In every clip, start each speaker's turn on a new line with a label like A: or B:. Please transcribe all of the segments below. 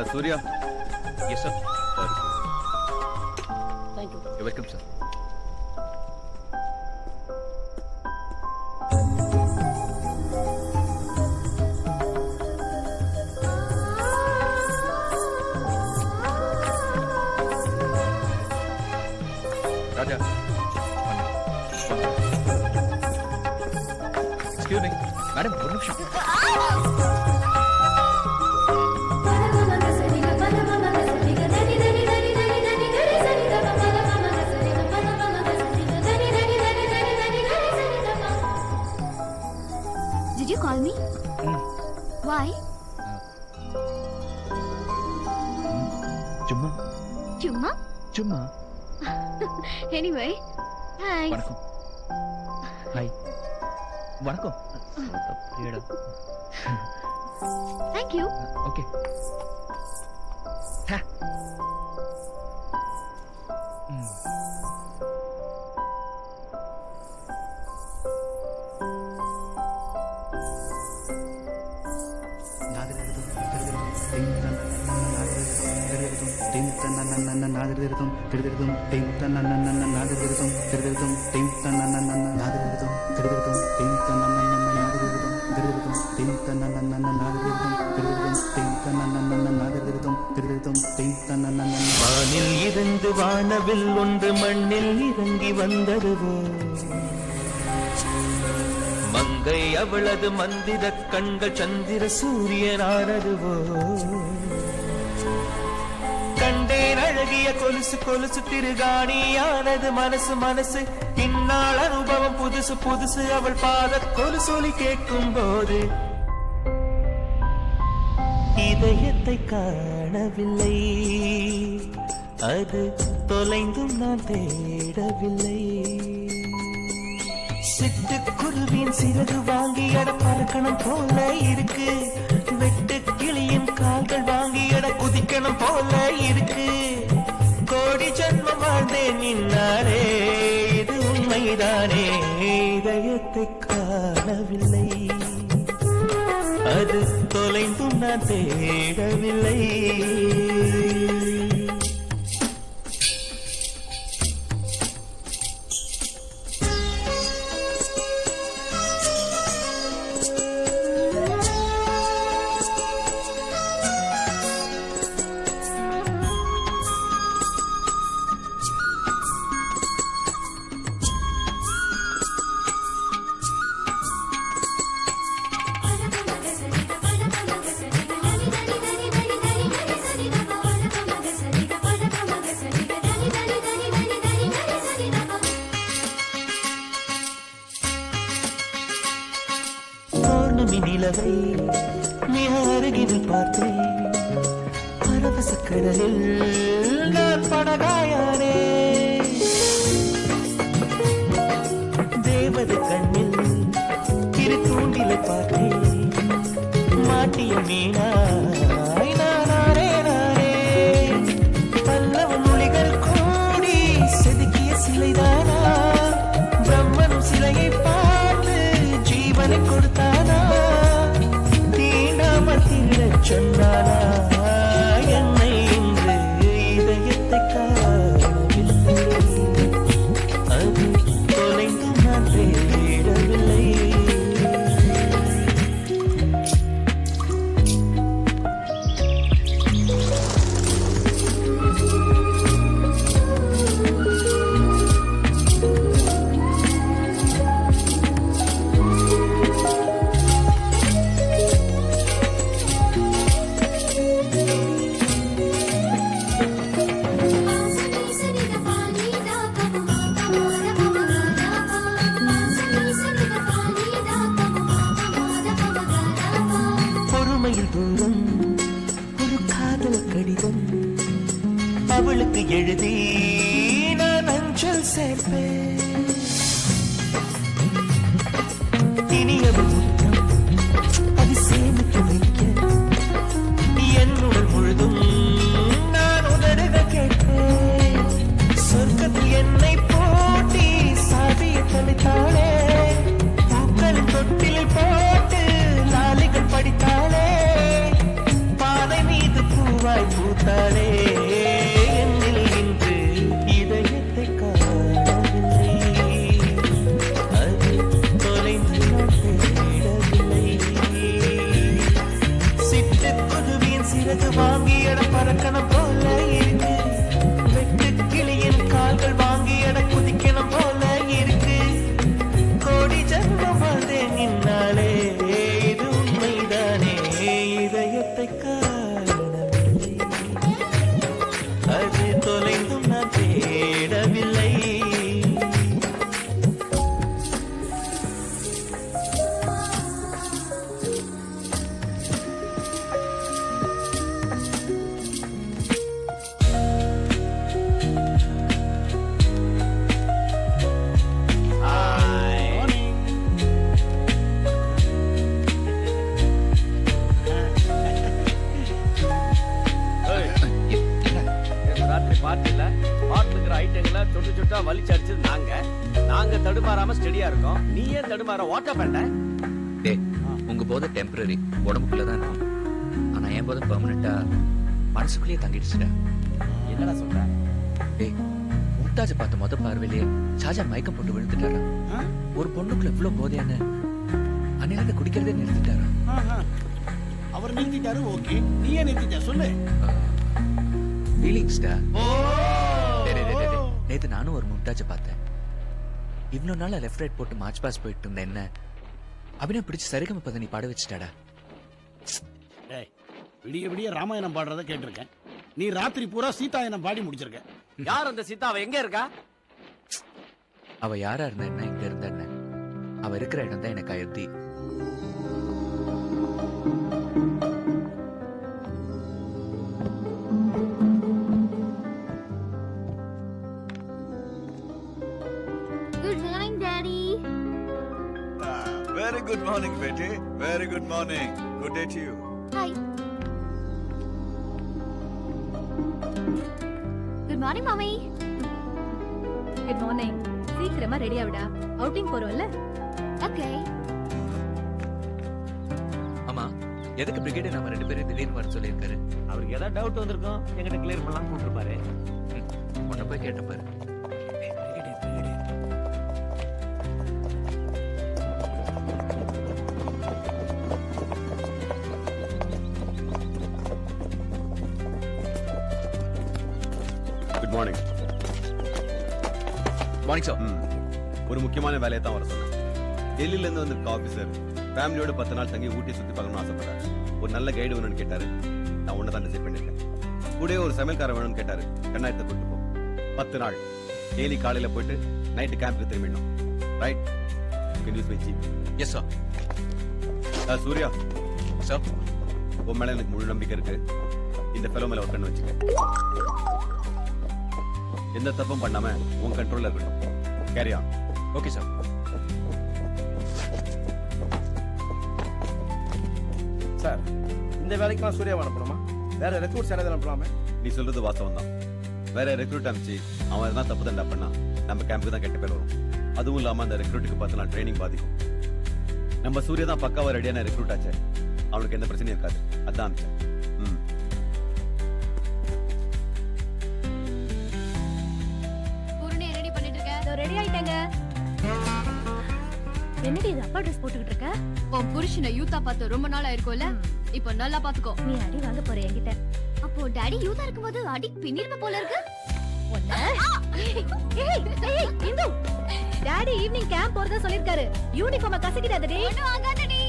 A: Surya.
B: Yes, sir.
C: Thank you.
B: You're welcome, sir. Raja. Excuse me. Madam, one minute.
D: Did you call me? Why?
B: சும்மா
D: Chumma?
B: சும்மா
D: Anyway, thanks.
B: வணக்கம். Hi. வணக்கம். அப்படியேடா.
D: Thank you.
B: Okay.
E: வானில் இருந்து வானவில் ஒன்று மண்ணில் இறங்கி வந்ததுவோ மங்கை அவளது மந்திர கண்கள் சந்திர சூரியனானதுவோ கண்டேன் அழகிய கொலுசு கொலுசு திருகாணியானது மனசு மனசு இந்நாள் அனுபவம் புதுசு புதுசு அவள் பாத கொலுசொலி கேட்கும் போது இதயத்தை காணவில்லை அது தொலைந்தும் நான் தேடவில்லை சிட்டுக்குருவின் சிறகு வாங்கி எட பறக்கணும் போல இருக்கு வெட்டு கிளியின் கால்கள் வாங்கி எட குதிக்கணும் போல இருக்கு கோடி ஜன்மம் வாழ்ந்தேன் நின்னாரே இது உண்மைதானே இதயத்தை காணவில்லை அது தொலைந்தும் நான் தேடவில்லை நிலவை மிக அருகில் பார்த்தேன் பரவச கடலில் நான் படகாயானே தேவதை கண்ணில் திரு தூண்டிலை பார்த்தேன் மாட்டிய மீனாய் நானே நானே பல்லவ மொழிகள் கூடி செதுக்கிய சிலைதானா பிரம்மனும் சிலையை பார்த்து ஜீவனை கொடுத்தானா சொன்னானா என்னை இன்று இதயத்தை காணவில்லை அது தொலைந்து நான் தேடவில்லை தூரம் ஒரு காதல் கடிதம் உனக்கு எழுதி நான் அஞ்சல் சேர்ப்பேன். இனியவள் முத்தம் அது சேமித்து வைக்க என் உடல் முழுதும் நான் உதடுக கேட்பேன். சொர்க்கத்தில் என்னை போட்டி சாதியை தொலைத்தாளே, பூக்கள் தொட்டில் போட்டு லாலிகள் படித்தாளே, பாதை மீது பூவாய் பூத்தாளே. என்னில் இன்று இதயத்தை காணவில்லை, அது தொலைந்து நான் தேடவில்லை. சிட்டுக்குருவியின் சிறகு வாங்கி இடம் பறக்கணும் போல இருக்கு, வெட்டு கிளியின் கால்கள் வாங்கி இடம் குதிக்கணும் போல இருக்கு. கோடி ஜன்மம் வாழ்ந்தேன் நின்னாலே, இது உண்மைதானே, இதயத்தை காணவில்லை, அது தொலைந்தும் நான் தேடவில்லை.
A: ராத்திரி பார்ட்டில பார்த்துக்கிற ஐட்டங்களை சொட்டு சொட்டா வலிச்சு அடிச்சது நாங்க தடுமாறாம ஸ்டெடியா இருக்கோம். நீ ஏன் தடுமாற ஓட்ட பண்ண?
B: டேய் உங்க போதை டெம்பரரி, உடம்புக்குள்ளதான் இருக்கும். ஆனா என் போதை பெர்மனண்டா மனசுக்குள்ளேயே தங்கிடுச்சுடா.
A: என்னடா சொல்ற?
B: டேய் மும்தாஜ பார்த்த முத பார்வையிலேயே ஷாஜா மயக்கம் போட்டு விழுந்துட்டாரா. ஒரு பொண்ணுக்குள்ள இவ்வளவு போதையான்னு அன்னையில குடிக்கிறதே நிறுத்திட்டாரா.
C: அவர் நிறுத்திட்டாரு, ஓகே, நீயே நிறுத்திட்ட சொல்லு.
B: ஃபீலிங்ஸ்டா. நேத்து நானும் ஒரு மும்தாஜ பார்த்தேன். இவ்வளவு நாளா லெஃப்ட் ரைட் போட்டு மார்ச் பாஸ் போயிட்டு இருந்த என்ன அபிநயம் பிடிச்சு சரிகம பத நீ பாட வச்சுட்டாடா.
C: டேய், விடிய விடிய ராமாயணம் பாடுறத கேட்டிருக்கேன். நீ ராத்திரி பூரா சீதாயனம் பாடி முடிச்சிருக்க.
A: யார் அந்த சீதா? அவ எங்க இருக்கா?
B: அவ யாரா இருந்தா என்ன, இங்க இருந்தா என்ன, அவ இருக்கிற இடம் தான் எனக்கு Ayodhya.
D: Good morning, Daddy.
F: Very good morning, Betty. Very good morning. Good day to you.
D: Hi. Good morning, Mommy.
G: Good morning. சீக்கிரமா ரெடி ஆவிடா, அவுட்டிங் போறோம்ல.
D: Okay.
B: ஆமா எதுக்கு பிரிகேட் நம்ம ரெண்டு பேரும் திடீர்னு வர சொல்லியிருக்காரு?
A: அவருக்கு ஏதாவது டவுட் வந்திருக்கும், எங்கிட்ட கிளியர் பண்ணலாம் கூப்பிட்டுருப்பாரு.
B: உன்னை போய் கேட்ட பாரு.
A: Good morning.
B: Morning sir.
A: ஒரு முக்கியமான வேலையை தான் வர சொன்னேன். டெல்லியில இருந்து வந்திருக்க ஆபீசர் ஃபேமிலியோட 10 நாள் தங்கி ஊட்டி சுத்தி பார்க்கணும்னு ஆசைப்படுறாரு. ஒரு நல்ல கைடு வேணும்னு கேட்டாரு. நான் ஒன்னு தான் டிசைட் பண்ணிருக்கேன். கூடவே ஒரு சமையல்காரன் வேணும்னு கேட்டாரு. கண்ணாயத்தை கூட்டு போ. 10 நாள் டெய்லி காலையில போயிட்டு நைட்டு கேம்புக்கு திரும்பிடணும். Right? Can use my jeep.
B: Yes sir.
A: Surya
B: sir
A: உன் மேல எனக்கு முழு நம்பிக்கை இருக்கு. இந்த ஃபெலோ மேல ஒரு கண்ணு வச்சுக்க. எந்த தப்பும் பண்ணாம உன் கண்ட்ரோல்ல இருக்கட்டும். Carry on.
B: Okay sir.
C: Sir, இந்த வேலைக்கெல்லாம் சூர்யாவை அனுப்பணுமா? வேற ரெக்ரூட்ஸ் யாராவது அனுப்பலாமே?
A: நீ சொல்றது வாஸ்தவம் தான். வேற ரெக்ரூட் அனுப்பிச்சு அவன் எதனா தப்பு தண்டா பண்ணா நம்ம கேம்புக்கு தான் கெட்ட பேர் வரும். அதுவும் இல்லாம அந்த ரெக்ரூட்டுக்கு 10 நாள் ட்ரைனிங் பாதிக்கும். நம்ம சூர்யா தான் பக்காவா ரெடியான ரெக்ரூட் ஆச்சு. அவனுக்கு எந்த பிரச்சனையும் இருக்காது. அதான் அனுப்பிச்சேன்.
D: பூரணி ரெடி பண்ணிட்டு இருக்க?
G: இதோ ரெடி ஆயிட்டேங்க. என்னடி இது அப்பா ட்ரெஸ் போட்டுக்கிட்டு இருக்க?
D: உன் புருஷனை யூத்தா பார்த்து ரொம்ப நாள் ஆயிருக்கும்ல, இப்போ நல்லா பாத்துக்கோ.
G: நீ அடி வாங்க போற என்கிட்ட.
D: அப்போ டாடி யூத்தா இருக்கும்போது அடி பின்னிருப்ப போல இருக்கு.
G: ஒண்ணு. ஏய், இந்து. டாடி ஈவினிங் கேம்ப் போறதா சொல்லிருக்காரு. யூனிஃபார்ம கசக்கிடாதடி.
D: ஒண்ணும் ஆகாதடி.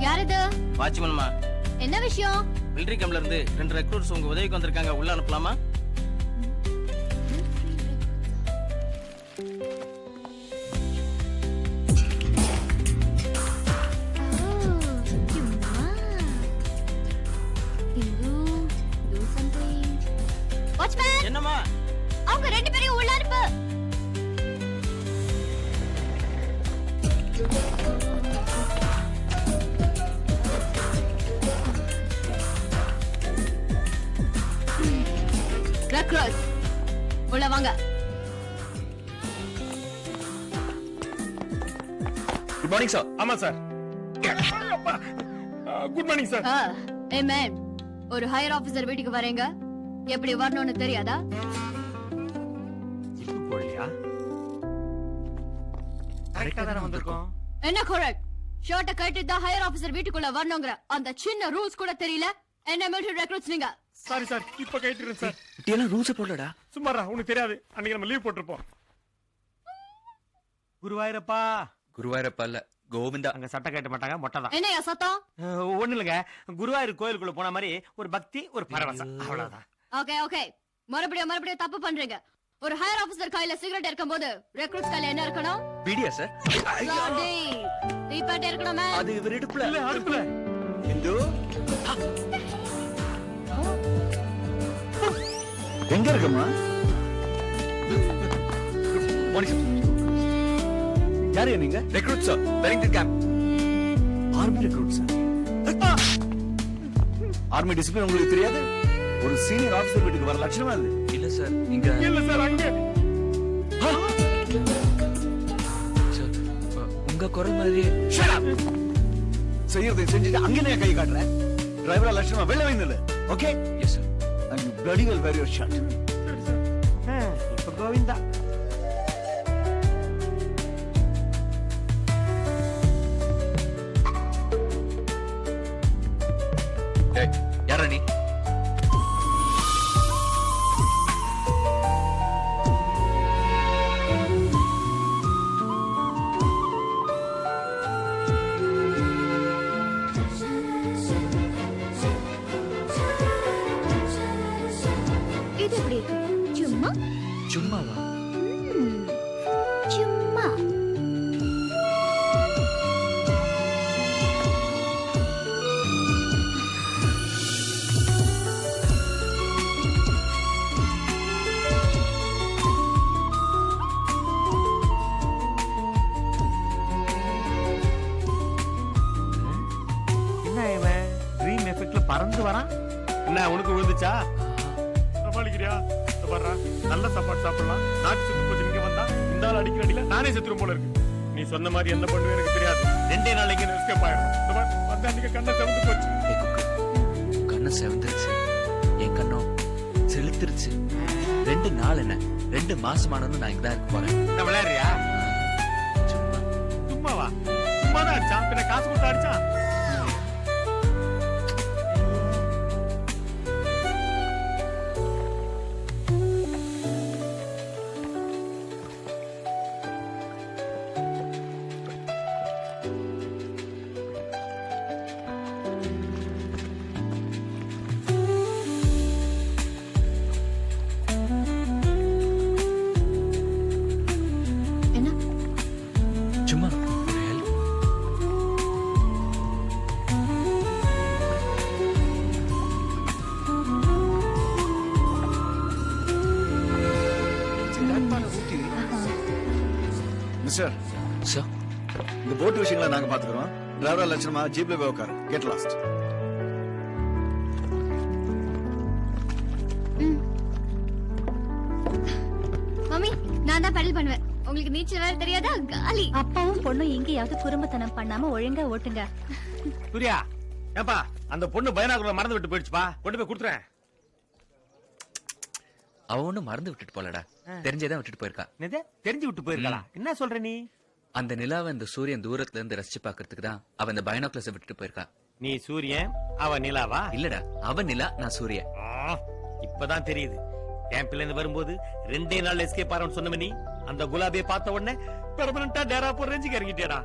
D: யார் இது?
E: வாட்ச்மேன்மா,
D: என்ன விஷயம்?
E: மிலிட்டரி கேம்ப்ல இருந்து 2 ரெக்ரூட்ஸ் உங்க உதவிக்கு வந்திருக்காங்க. உள்ள அனுப்பலாமா?
D: ரெக்ரூட் உள்ள வாங்க.
B: Good morning sir.
H: ஆமா sir. Good morning sir.
D: Hey man, ஒரு ஹையர் ஆபீசர் வீட்டுக்கு வரேங்க, எப்படி வரணும்னு தெரியாதா?
H: ஜிப்பு போடலையா? கரெக்டா தான வந்திருக்கோம்.
D: என்ன கரெக்ட்? ஷர்ட்ட கட்டிட்டு தான் ஹையர் ஆபீசர் வீட்டுக்குள்ள வரணுங்கிற அந்த சின்ன ரூல்ஸ் கூட தெரியல. என்ன மிலிட்டரி ரெக்ரூட்ஸ் நீங்க?
H: சாரி சார், இப்ப கைட்டுறேன் சார்.
B: இதெல்லாம் ரூல்ஸ் போடலடா.
H: சும்மாரா, உனக்கு தெரியாது, அன்னைக்கு நம்ம லீவ் போட்டிருப்போம். குருவாயிரப்பா.
B: குருவாயூரப்பா இல்ல, கோவிந்தா.
H: அங்க சட்டை கட்ட மாட்டாங்க, மொட்டை தான்.
D: என்னையா சத்தம்?
H: ஒண்ணு இல்லங்க, குருவாயூர் கோயிலுக்குள்ள போன மாதிரி ஒரு பக்தி, ஒரு பரவசம், அவ்வளவுதான்.
D: ஓகே ஓகே, மறுபடியும் தப்பு பண்றீங்க. ஒரு ஹையர் ஆபீசர் கையில சிகரெட் இருக்கும்போது ரெக்ரூட்ஸ் கையில என்ன இருக்கணும்?
B: பீடியா சார்?
D: தீப்பாட்டே இருக்கணும் மேன்.
B: அது இவர் இடுப்புல.
H: இல்ல, அடுப்புல.
F: இந்து எங்க இருக்கம்மா? யாரு நீங்க?
B: Recruit sir, Wellington camp.
F: Army recruit sir. Army discipline உங்களுக்கு தெரியாது? ஒரு சீனியர் ஆபீசர் வீட்டுக்கு வர லட்சணமா இது.
B: இல்ல சார், இங்க
H: இல்ல சார், அங்க.
B: சார், உங்க குரல் மாதிரி.
F: செய்யறதை செஞ்சுட்டு அங்கே கை காட்டுறேன். டிரைவரா லட்சணமா வெளில வைந்தது. Okay?
B: Yes sir.
F: And you bloody well wear your shirt.
H: இப்ப கோவிந்தா.
B: ஏய், யாரா நீ?
G: இது எப்படி இருக்கு? சும்மா
B: சும்மாவா?
G: சும்மா
H: என்ன இவன் ட்ரீம் எஃபெக்ட்ல பறந்து வரான்? என்ன உனக்கு விழுந்துச்சா? சமாளிக்கிறியா? இதோ பாருடா, நல்ல சாப்பாடு சாப்பிடலாம். நாட்டு சுத்து போச்சு, இங்க வந்தா இந்த ஆள் அடிக்கிற அடியில நானே செத்துரும் போல இருக்கு. நீ சொன்ன மாதிரி என்ன பண்ணுவேன் எனக்கு தெரியாது. 2 நாள் இங்க எஸ்கேப் ஆயிடும். இதோ பாரு, வந்த அன்னைக்கு கண்ணை செவந்து போச்சு.
B: ஏய் குக்கு, கண்ணு செவந்துருச்சு, என் கண்ணும் செலுத்துருச்சு. 2 நாள் என்ன, 2 மாசமானு நான் இங்கதான் இருக்க போறேன்.
H: என்ன விளையாடுறியா?
B: சும்மா.
H: சும்மாவா? சும்மாதான் அடிச்சான், பின்ன காசு கொடுத்து அடிச்சான்.
D: என்ன?
B: சும்மா ஒரு help.
F: மிஸ்டர்,
B: சார்,
F: இந்த போட் விஷயங்களை நாங்க பாத்துக்கிறோம். டிரைவரா லட்சணமா ஜீப்ல போய் உட்காரு. Get lost.
D: மம்மி, நான் தான் பெடல் பண்ணுவேன். உங்களுக்கு நீச்சல் வேற தெரியாதா? காலி.
G: அப்பாவும் பொண்ணும் எங்கேயாவது குறும்புத்தனம் பண்ணாம ஒழுங்கா ஓட்டுங்க.
H: சூர்யா, ஏப்பா அந்த பொண்ணு பைனாகுலர் மறந்து விட்டு போயிடுச்சுப்பா, கொண்டு போய் கொடுத்துறேன்.
B: அவ ஒண்ணும் மறந்து விட்டுட்டு போலடா, தெரிஞ்சேதான் விட்டுட்டு போயிருக்கா.
H: என்னது? தெரிஞ்சு விட்டு போயிருக்கா? என்ன சொல்ற நீ?
B: அந்த நிலாவை இந்த சூரியன் தூரத்துல இருந்து ரசிச்சு பாக்குறதுக்கு தான் அவ இந்த பைனாகுலர்ஸ் விட்டுட்டு போயிருக்கா.
H: நீ சூரியன், அவ நிலாவா?
B: இல்லடா, அவ நிலா, நான் சூரியன்.
H: இப்பதான் தெரியுது. கேம்ப்ல இருந்து வரும்போது 2 நாள் எஸ்கேப் ஆறோம்னு சொன்ன நீ அந்த குலாபியை பார்த்த உடனே பெர்மனண்டா டேரா போற ரேஞ்சுக்கு இறங்கிட்டியடா.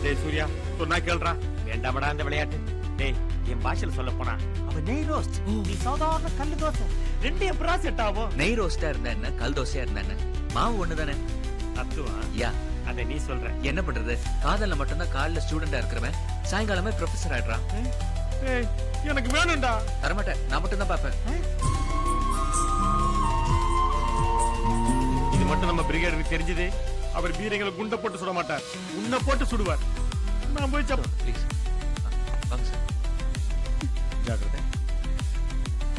H: டேய் சூர்யா, சொன்னா கேளுடா, வேண்டாமடா அந்த விளையாட்டு. டேய், என் பாஷையில சொல்ல போனா அவ நெய் ரோஸ்ட், நீ சாதாரண கல்லு தோசை. 2 எப்படா செட் ஆகும்?
B: நெய் ரோஸ்டா இருந்தா என்ன, கல் தோசையா இருந்தா என்ன, மாவு ஒண்ணுதானே.
H: தத்துவா
B: யா,
H: அத நீ சொல்ற.
B: என்ன பண்றது, காதல்ல மட்டும்தான் காலைல ஸ்டூடெண்டா இருக்கிறவன் சாயங்காலமே ப்ரொஃபசர் ஆயிடுறான்.
H: ஏய், எனக்கு வேணும்டா.
B: தரமாட்டேன், நான் மட்டும் தான் பாப்பேன்.
H: இது மட்டும் பிரிகேடருக்கு தெரிஞ்சது அவர் பீரங்களை குண்டை போட்டு சுட மாட்டார் உன்னை போட்டு சுடுவார் நான் போய்
B: ப்ளீஸ் வாங்க சார்.
H: ஜாக்கிரதை.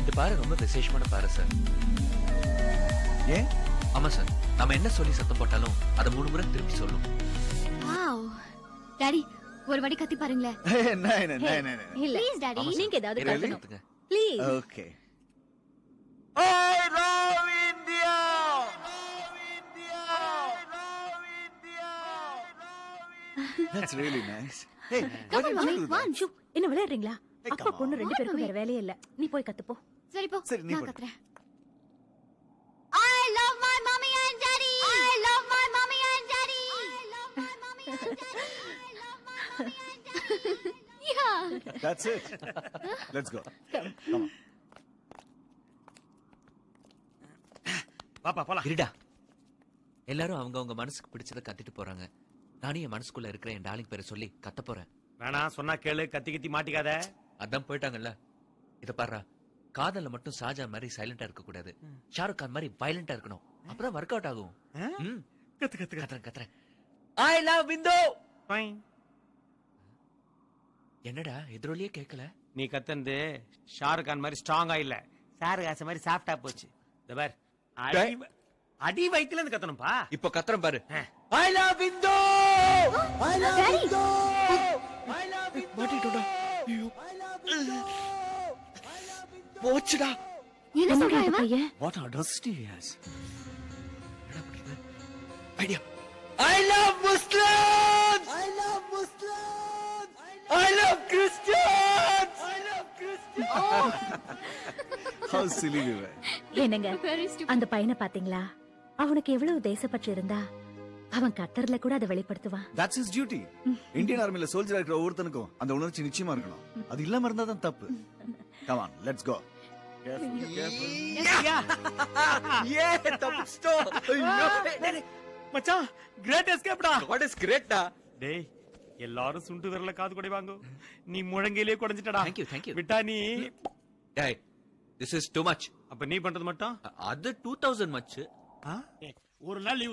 B: இந்த பாறை ரொம்ப விசேஷமான பாறை சார்.
F: ஏன்
B: ஆமா சார், நாம என்ன சொல்லி சத்தம் போட்டாலும் அதை 3 முறை திருப்பி சொல்லும்.
D: வாவ் டாடி ஒரு வாட்டி கத்தி பாருங்களேன்.
G: இல்ல
D: ப்ளீஸ் டாடி.
B: ஆமா சார்.
G: நீங்க ஏதாவது
B: Really?
G: கத்தணும்
B: கத்துங்க.
G: Please.
F: Okay
E: I love India.
F: That's really nice hey
D: Come on, mommy.
G: வான் ஷூ என்ன விளையாடுறீங்களா?
F: Hey,
G: அப்பா
F: come on.
G: பொண்ணு 2 பேருக்கும் வேற வேலையே இல்ல. நீ போய் கத்து போ.
D: சரி போ.
F: சரி, நீ
D: நான்
F: போடு.
D: கத்துறேன். I love my mommy and daddy. I love my mommy and daddy. I love my mommy and daddy. I love my mommy and daddy. Yeah.
F: That's it let's go come on
H: பாப்பா போலாம்.
B: இருடா. எல்லாரும் அவங்க மனசுக்கு பிடிச்சத கத்திட்டு போறாங்க. நானும் என் மனசுக்குள்ள இருக்கிற என் டார்லிங் பேரை சொல்லி கத்த போறேன்.
H: வேணாம் சொன்னா கேளு, கத்தி கத்தி மாட்டிக்காத.
B: அதான் போயிட்டாங்கல்ல. இத பாருடா, காதல்ல மட்டும் ஷாஜா மாதிரி சைலண்டா இருக்க கூடாது. ஷாருக் கான் மாதிரி வயலண்டா இருக்கணும். அப்பதான் ஒர்க் அவுட் ஆகும். ம்.
H: கத்து கத்து கத்து.
B: கத்துறேன். I love window.
H: Fine.
B: என்னடா எதிரொலியே கேட்கல?
H: நீ கத்தந்து ஷாருக் கான் மாதிரி ஸ்ட்ராங்கா இல்ல, சாருகாச மாதிரி சாஃப்டா போச்சு. இந்த பார், அடி வயித்துல இருந்து கத்தணும்பா.
B: இப்போ கத்துறேன் பாரு. I love window.
D: Daddy.
B: மாட்டிட்டோடா. ஐயோ. போச்சுடா.
D: என்ன சொல்றான் இவன்?
G: பையன்
F: what audacity he has
B: idea. I love Muslims. I love Muslims. I love Christians. I love Christians.
F: How silly you are
G: என்னங்க
D: Very stupid.
G: அந்த பையனை பாத்தீங்களா? அவனுக்கு எவ்வளவு தேசப்பற்று இருந்தா அவன் கத்தர்ல கூட அதை வெளிப்படுத்துவான்.
F: தட்ஸ் ஹிஸ் டியூட்டி இந்தியன் ஆர்மில சோல்ஜரா இருக்கிற ஒவ்வொருத்தனுக்கும் அந்த உணர்ச்சி நிச்சயமா இருக்கணும். அது இல்லாம இருந்தா தான் தப்பு. Come on let's go.
B: Yeah, தப்பிச்சிட்டோம். ஐயோ.
H: மச்சான், கிரேட் எஸ்கேப்டா.
B: What is great டா.
H: டேய், எல்லாரும் சுண்டு விரல காது குடைவாங்க, நீ முழங்கையிலே குடைஞ்சிட்டடா.
B: Thank you, thank you.
H: விட்டா நீ.
B: டேய், this is too much.
H: அப்ப நீ பண்றது மட்டும்
B: அது 2000 மச்.
C: ஒரு நாள் லீவ்